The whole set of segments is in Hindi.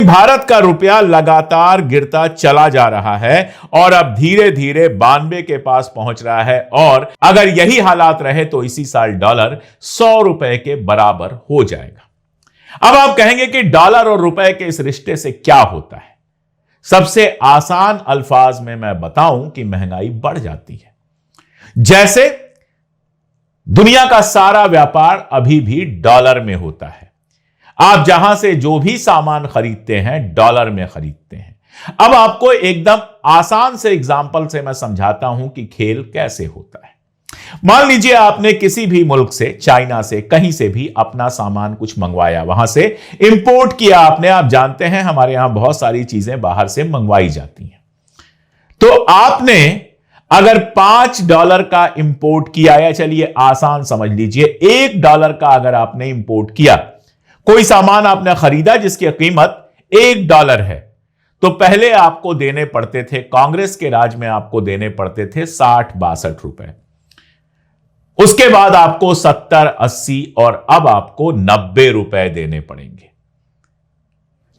भारत का रुपया लगातार गिरता चला जा रहा है और अब धीरे धीरे 92 के पास पहुंच रहा है और अगर यही हालात रहे तो इसी साल डॉलर 100 रुपए के बराबर हो जाएगा। अब आप कहेंगे कि डॉलर और रुपए के इस रिश्ते से क्या होता है? सबसे आसान अल्फाज में मैं बताऊं कि महंगाई बढ़ जाती है। जैसे दुनिया का सारा व्यापार अभी भी डॉलर में होता है, आप जहां से जो भी सामान खरीदते हैं डॉलर में खरीदते हैं। अब आपको एकदम आसान से एग्जांपल से मैं समझाता हूं कि खेल कैसे होता है। मान लीजिए आपने किसी भी मुल्क से, चाइना से, कहीं से भी अपना सामान कुछ मंगवाया, वहां से इंपोर्ट किया आपने। आप जानते हैं हमारे यहां बहुत सारी चीजें बाहर से मंगवाई जाती हैं। तो आपने अगर $5 का इंपोर्ट किया, या चलिए आसान समझ लीजिए $1 का अगर आपने इंपोर्ट किया, कोई सामान आपने खरीदा जिसकी कीमत $1 है, तो पहले आपको देने पड़ते थे, कांग्रेस के राज में आपको देने पड़ते थे 60-62 रुपए। उसके बाद आपको 70-80 और अब आपको 90 रुपए देने पड़ेंगे।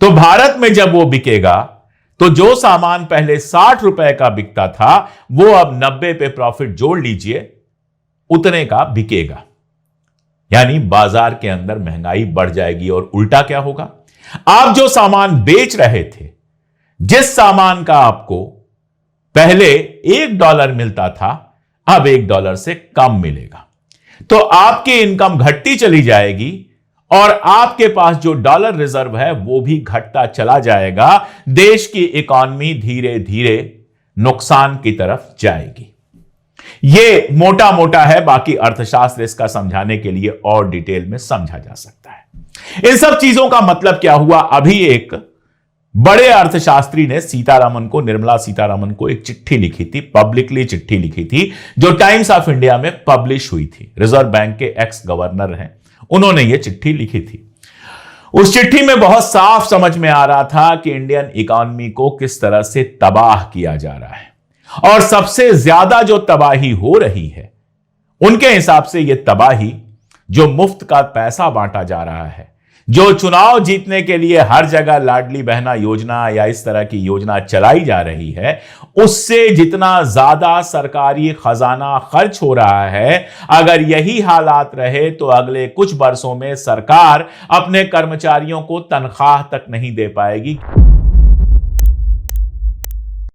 तो भारत में जब वो बिकेगा तो जो सामान पहले 60 रुपए का बिकता था वो अब 90 पे प्रॉफिट जोड़ लीजिए, उतने का बिकेगा। यानी बाजार के अंदर महंगाई बढ़ जाएगी। और उल्टा क्या होगा? आप जो सामान बेच रहे थे, जिस सामान का आपको पहले $1 मिलता था, अब $1 से कम मिलेगा। तो आपकी इनकम घटती चली जाएगी और आपके पास जो डॉलर रिजर्व है वो भी घटता चला जाएगा। देश की इकॉनमी धीरे धीरे नुकसान की तरफ जाएगी। ये मोटा मोटा है, बाकी अर्थशास्त्र इसका समझाने के लिए और डिटेल में समझा जा सकता है। इन सब चीजों का मतलब क्या हुआ? अभी एक बड़े अर्थशास्त्री ने निर्मला सीतारमण को एक चिट्ठी लिखी थी, पब्लिकली चिट्ठी लिखी थी, जो टाइम्स ऑफ इंडिया में पब्लिश हुई थी। रिजर्व बैंक के एक्स गवर्नर हैं, उन्होंने यह चिट्ठी लिखी थी। उस चिट्ठी में बहुत साफ समझ में आ रहा था कि इंडियन इकॉनमी को किस तरह से तबाह किया जा रहा है। और सबसे ज्यादा जो तबाही हो रही है, उनके हिसाब से यह तबाही जो मुफ्त का पैसा बांटा जा रहा है, जो चुनाव जीतने के लिए हर जगह लाडली बहना योजना या इस तरह की योजना चलाई जा रही है, उससे जितना ज्यादा सरकारी खजाना खर्च हो रहा है, अगर यही हालात रहे तो अगले कुछ वर्षों में सरकार अपने कर्मचारियों को तनख्वाह तक नहीं दे पाएगी।